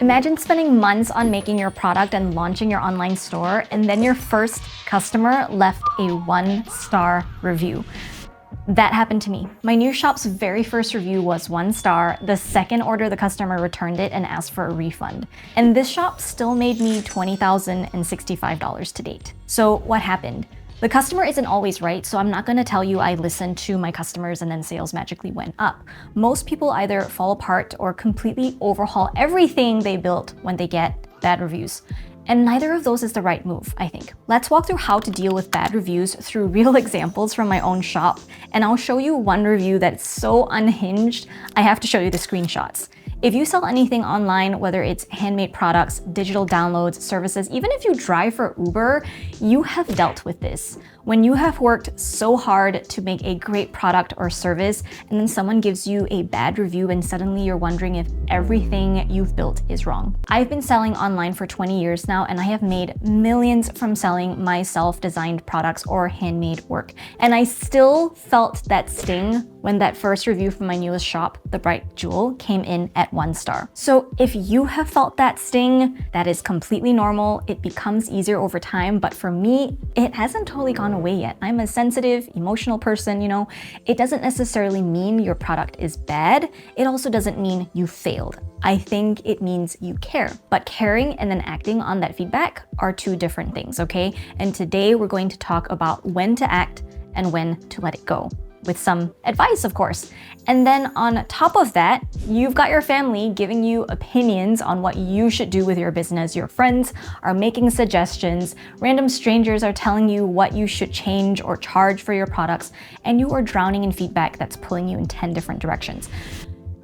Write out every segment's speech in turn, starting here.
Imagine spending months on making your product and launching your online store, and then your first customer left a 1-star review. That happened to me. My new shop's very first review was 1 star. The second order, the customer returned it and asked for a refund. And this shop still made me $20,065 to date. So what happened? The customer isn't always right, so I'm not gonna tell you I listened to my customers and then sales magically went up. Most people either fall apart or completely overhaul everything they built when they get bad reviews. And neither of those is the right move, I think. Let's walk through how to deal with bad reviews through real examples from my own shop, and I'll show you one review that's so unhinged, I have to show you the screenshots. If you sell anything online, whether it's handmade products, digital downloads, services, even if you drive for Uber, you have dealt with this. When you have worked so hard to make a great product or service, and then someone gives you a bad review and suddenly you're wondering if everything you've built is wrong. I've been selling online for 20 years now, and I have made millions from selling my self-designed products or handmade work. And I still felt that sting when that first review from my newest shop, The Bright Jewel, came in at 1 star. So if you have felt that sting, that is completely normal. It becomes easier over time, but for me, it hasn't totally gone away yet. I'm a sensitive, emotional person, It doesn't necessarily mean your product is bad. It also doesn't mean you failed. I think it means you care. But caring and then acting on that feedback are two different things, okay? And today we're going to talk about when to act and when to let it go, with some advice, of course. And then on top of that, you've got your family giving you opinions on what you should do with your business. Your friends are making suggestions. Random strangers are telling you what you should change or charge for your products. And you are drowning in feedback that's pulling you in 10 different directions.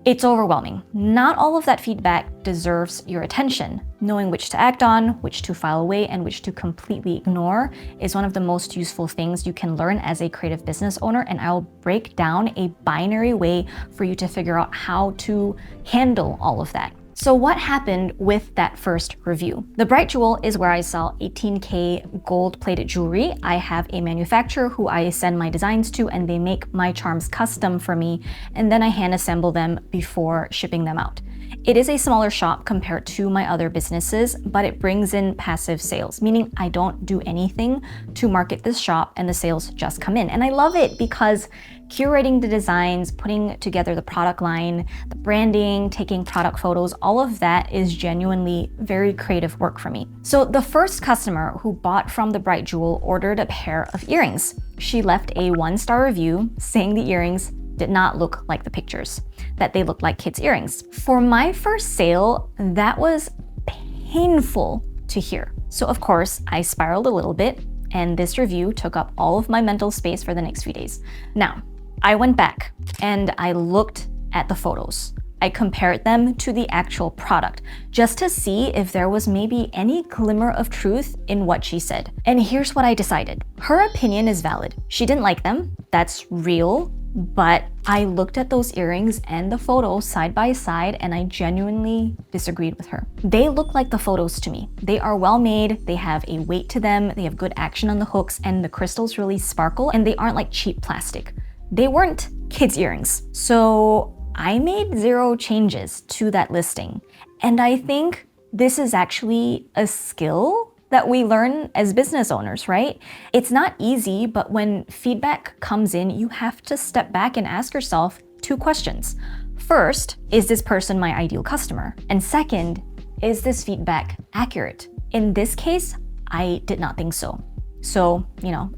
It's overwhelming. Not all of that feedback deserves your attention. Knowing which to act on, which to file away, and which to completely ignore is one of the most useful things you can learn as a creative business owner, and I'll break down a binary way for you to figure out how to handle all of that. So what happened with that first review? The Bright Jewel is where I sell 18K gold-plated jewelry. I have a manufacturer who I send my designs to, and they make my charms custom for me, and then I hand assemble them before shipping them out. It is a smaller shop compared to my other businesses, but it brings in passive sales, meaning I don't do anything to market this shop and the sales just come in. And I love it because curating the designs, putting together the product line, the branding, taking product photos, all of that is genuinely very creative work for me. So the first customer who bought from the Bright Jewel ordered a pair of earrings. She left a 1-star review saying the earrings did not look like the pictures, that they looked like kids' earrings. For my first sale, that was painful to hear. So of course, I spiraled a little bit, and this review took up all of my mental space for the next few days. Now, I went back and I looked at the photos. I compared them to the actual product just to see if there was maybe any glimmer of truth in what she said. And here's what I decided. Her opinion is valid. She didn't like them. That's real. But I looked at those earrings and the photos side by side, and I genuinely disagreed with her. They look like the photos to me. They are well made, they have a weight to them, they have good action on the hooks, and the crystals really sparkle, and they aren't like cheap plastic. They weren't kids' earrings. So I made 0 changes to that listing. And I think this is actually a skill that we learn as business owners, right? It's not easy, but when feedback comes in, you have to step back and ask yourself 2 questions. First, is this person my ideal customer? And second, is this feedback accurate? In this case, I did not think so. So,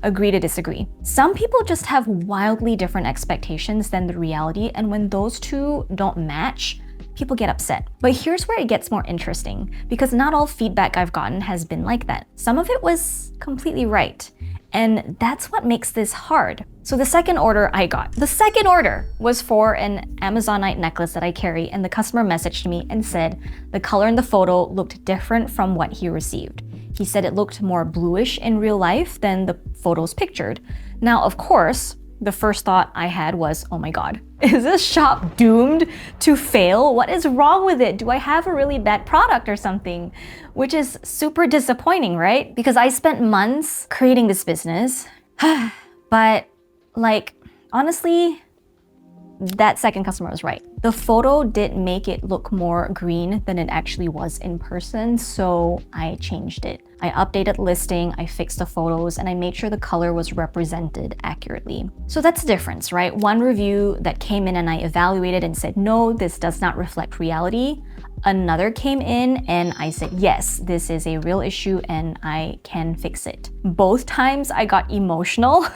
agree to disagree. Some people just have wildly different expectations than the reality, and when those two don't match, people get upset. But here's where it gets more interesting, because not all feedback I've gotten has been like that. Some of it was completely right. And that's what makes this hard. So the second order I got, was for an Amazonite necklace that I carry, and the customer messaged me and said the color in the photo looked different from what he received. He said it looked more bluish in real life than the photos pictured. Now, of course, the first thought I had was, oh my God, is this shop doomed to fail? What is wrong with it? Do I have a really bad product or something? Which is super disappointing, right? Because I spent months creating this business, but honestly, that second customer was right. The photo did make it look more green than it actually was in person, so I changed it. I updated the listing, I fixed the photos, and I made sure the color was represented accurately. So that's the difference, right? One review that came in and I evaluated and said, no, this does not reflect reality. Another came in and I said, yes, this is a real issue and I can fix it. Both times I got emotional,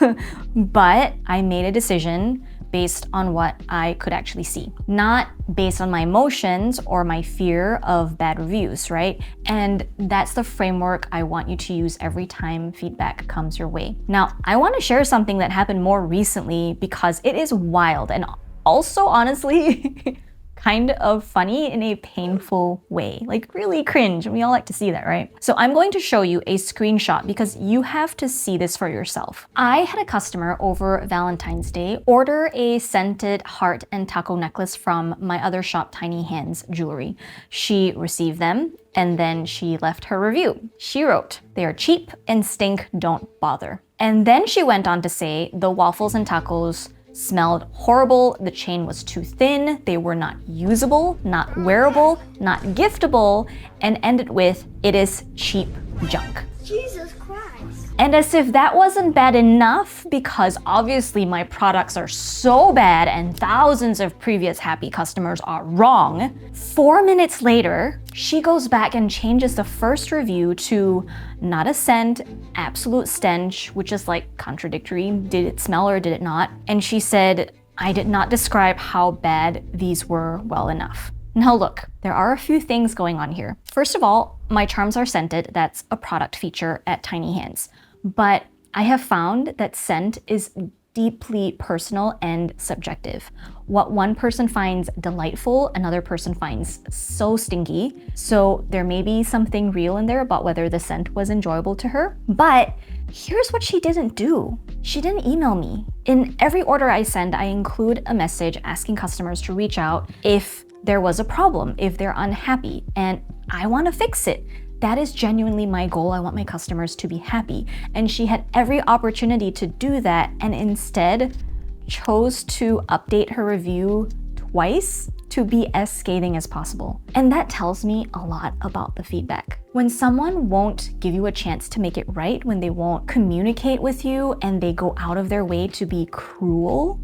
but I made a decision based on what I could actually see, not based on my emotions or my fear of bad reviews, right? And that's the framework I want you to use every time feedback comes your way. Now, I want to share something that happened more recently because it is wild and also honestly kind of funny in a painful way, like really cringe. We all like to see that, right? So I'm going to show you a screenshot because you have to see this for yourself. I had a customer over Valentine's Day order a scented heart and taco necklace from my other shop, Tiny Hands Jewelry. She received them and then she left her review. She wrote, "They are cheap and stink, don't bother." And then she went on to say the waffles and tacos smelled horrible, the chain was too thin, they were not usable, not wearable, not giftable, and ended with, "It is cheap junk." Jesus Christ. And as if that wasn't bad enough, because obviously my products are so bad and thousands of previous happy customers are wrong, 4 minutes later, she goes back and changes the first review to "not a scent, absolute stench," which is like contradictory. Did it smell or did it not? And she said, "I did not describe how bad these were well enough." Now look, there are a few things going on here. First of all, my charms are scented. That's a product feature at Tiny Hands. But I have found that scent is deeply personal and subjective. What one person finds delightful, another person finds so stinky. So there may be something real in there about whether the scent was enjoyable to her. But here's what she didn't do. She didn't email me. In every order I send, I include a message asking customers to reach out if there was a problem, if they're unhappy, and I want to fix it. That is genuinely my goal. I want my customers to be happy. And she had every opportunity to do that and instead chose to update her review twice to be as scathing as possible. And that tells me a lot about the feedback. When someone won't give you a chance to make it right, when they won't communicate with you and they go out of their way to be cruel,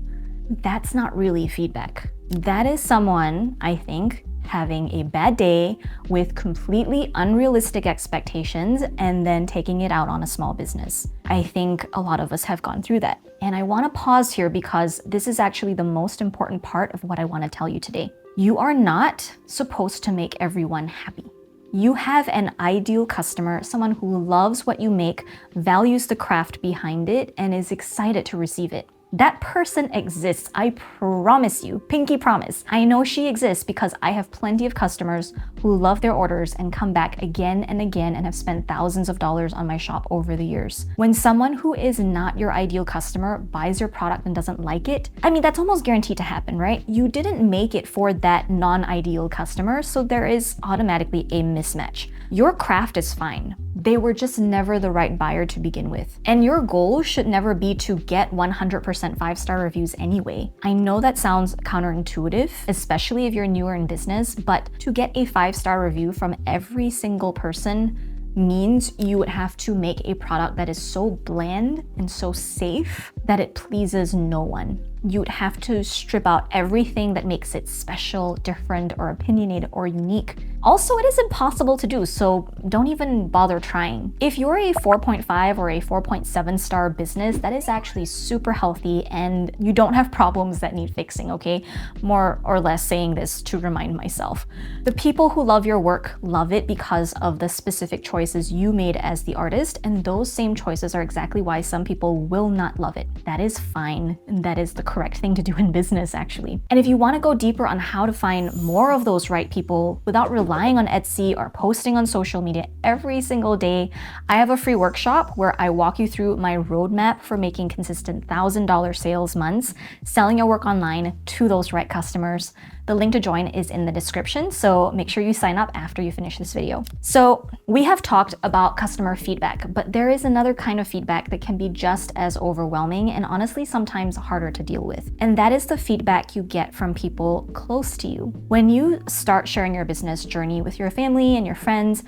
that's not really feedback. That is someone, I think, having a bad day with completely unrealistic expectations and then taking it out on a small business. I think a lot of us have gone through that. And I want to pause here because this is actually the most important part of what I want to tell you today. You are not supposed to make everyone happy. You have an ideal customer, someone who loves what you make, values the craft behind it, and is excited to receive it. That person exists, I promise you, pinky promise. I know she exists because I have plenty of customers who love their orders and come back again and again and have spent thousands of dollars on my shop over the years. When someone who is not your ideal customer buys your product and doesn't like it, I mean, that's almost guaranteed to happen, right? You didn't make it for that non-ideal customer, so there is automatically a mismatch. Your craft is fine. They were just never the right buyer to begin with. And your goal should never be to get 100% 5-star reviews anyway. I know that sounds counterintuitive, especially if you're newer in business, but to get a 5-star review from every single person means you would have to make a product that is so bland and so safe that it pleases no one. You would have to strip out everything that makes it special, different, or opinionated, or unique. Also, it is impossible to do, so don't even bother trying. If you're a 4.5 or a 4.7 star business, that is actually super healthy and you don't have problems that need fixing, okay? More or less saying this to remind myself. The people who love your work love it because of the specific choices you made as the artist, and those same choices are exactly why some people will not love it. That is fine, and that is the correct thing to do in business, actually. And if you want to go deeper on how to find more of those right people without relying on Etsy or posting on social media every single day, I have a free workshop where I walk you through my roadmap for making consistent $1,000 sales months, selling your work online to those right customers. The link to join is in the description, so make sure you sign up after you finish this video. So we have talked about customer feedback, but there is another kind of feedback that can be just as overwhelming and honestly sometimes harder to deal with. And that is the feedback you get from people close to you. When you start sharing your business journey with your family and your friends,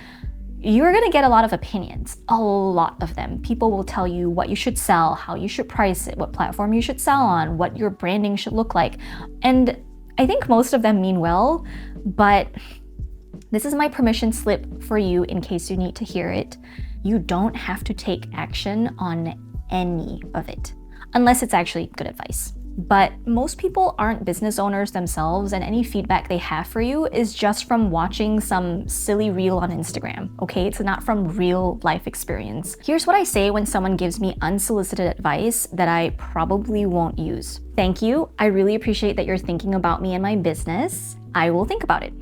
you're gonna get a lot of opinions, a lot of them. People will tell you what you should sell, how you should price it, what platform you should sell on, what your branding should look like. And I think most of them mean well, but this is my permission slip for you in case you need to hear it. You don't have to take action on any of it, unless it's actually good advice. But most people aren't business owners themselves, and any feedback they have for you is just from watching some silly reel on Instagram, okay? It's not from real life experience. Here's what I say when someone gives me unsolicited advice that I probably won't use. Thank you. I really appreciate that you're thinking about me and my business. I will think about it.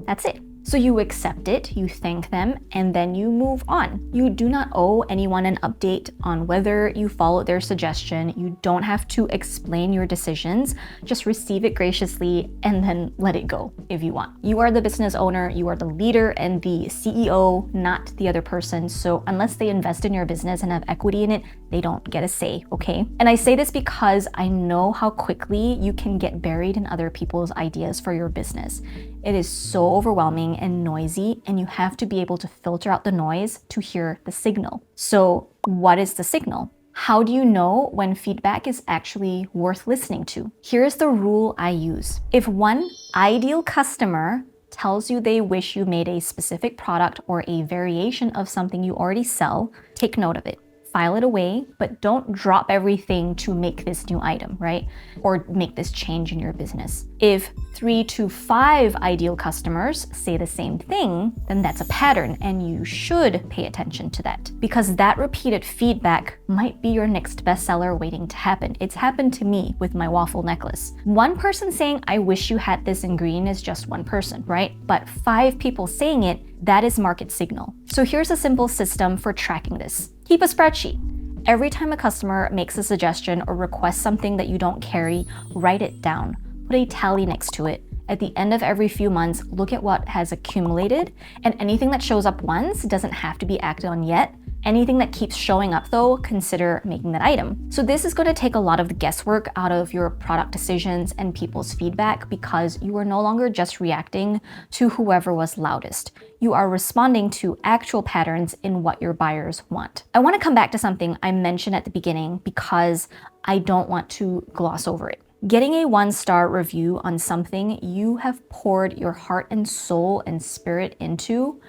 That's it. So you accept it, you thank them, and then you move on. You do not owe anyone an update on whether you followed their suggestion. You don't have to explain your decisions. Just receive it graciously and then let it go if you want. You are the business owner, you are the leader and the CEO, not the other person. So unless they invest in your business and have equity in it, they don't get a say, okay? And I say this because I know how quickly you can get buried in other people's ideas for your business. It is so overwhelming and noisy, and you have to be able to filter out the noise to hear the signal. So what is the signal? How do you know when feedback is actually worth listening to? Here's the rule I use. If one ideal customer tells you they wish you made a specific product or a variation of something you already sell, take note of it. File it away, but don't drop everything to make this new item, right? Or make this change in your business. If 3 to 5 ideal customers say the same thing, then that's a pattern and you should pay attention to that, because that repeated feedback might be your next bestseller waiting to happen. It's happened to me with my waffle necklace. One person saying, I wish you had this in green is just one person, right? But 5 people saying it, that is market signal. So here's a simple system for tracking this. Keep a spreadsheet. Every time a customer makes a suggestion or requests something that you don't carry, write it down. Put a tally next to it. At the end of every few months, look at what has accumulated, and anything that shows up once doesn't have to be acted on yet. Anything that keeps showing up though, consider making that item. So this is going to take a lot of the guesswork out of your product decisions and people's feedback, because you are no longer just reacting to whoever was loudest. You are responding to actual patterns in what your buyers want. I want to come back to something I mentioned at the beginning because I don't want to gloss over it. Getting a 1-star review on something you have poured your heart and soul and spirit into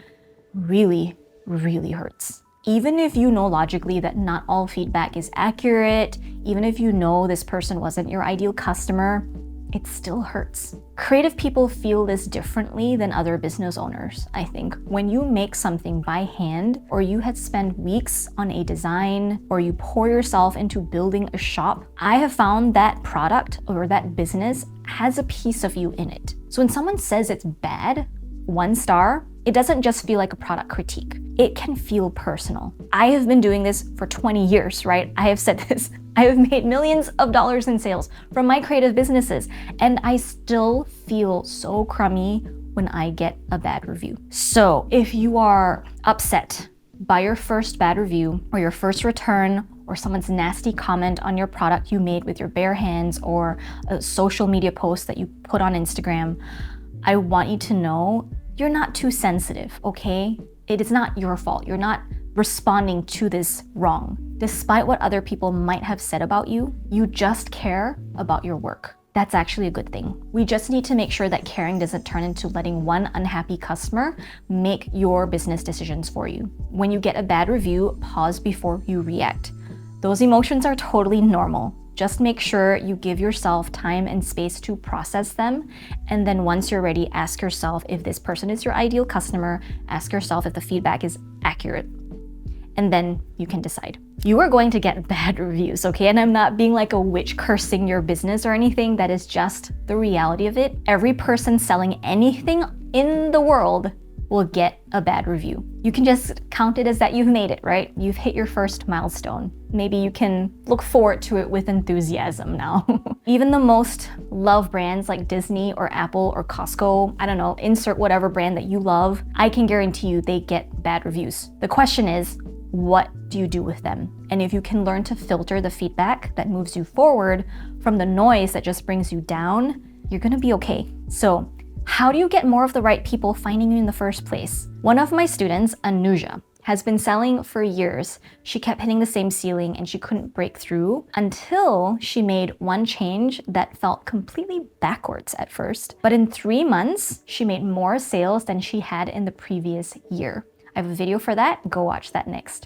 really, really hurts. Even if you know logically that not all feedback is accurate, even if you know this person wasn't your ideal customer, it still hurts. Creative people feel this differently than other business owners, I think. When you make something by hand, or you had spent weeks on a design, or you pour yourself into building a shop, I have found that product or that business has a piece of you in it. So when someone says it's bad, 1 star, it doesn't just feel like a product critique. It can feel personal. I have been doing this for 20 years, right? I have said this. I have made millions of dollars in sales from my creative businesses, and I still feel so crummy when I get a bad review. So if you are upset by your first bad review, or your first return, or someone's nasty comment on your product you made with your bare hands, or a social media post that you put on Instagram, I want you to know you're not too sensitive, okay? It is not your fault. You're not responding to this wrong. Despite what other people might have said about you, you just care about your work. That's actually a good thing. We just need to make sure that caring doesn't turn into letting one unhappy customer make your business decisions for you. When you get a bad review, pause before you react. Those emotions are totally normal. Just make sure you give yourself time and space to process them. And then once you're ready, ask yourself if this person is your ideal customer. Ask yourself if the feedback is accurate. And then you can decide. You are going to get bad reviews, okay? And I'm not being like a witch cursing your business or anything. That is just the reality of it. Every person selling anything in the world will get a bad review. You can just count it as that you've made it, right? You've hit your first milestone. Maybe you can look forward to it with enthusiasm now. Even the most loved brands like Disney or Apple or Costco, I don't know, insert whatever brand that you love, I can guarantee you they get bad reviews. The question is, what do you do with them? And if you can learn to filter the feedback that moves you forward from the noise that just brings you down, you're gonna be okay. So, how do you get more of the right people finding you in the first place? One of my students, Anuja, has been selling for years. She kept hitting the same ceiling and she couldn't break through until she made one change that felt completely backwards at first. But in 3 months, she made more sales than she had in the previous year. I have a video for that. Go watch that next.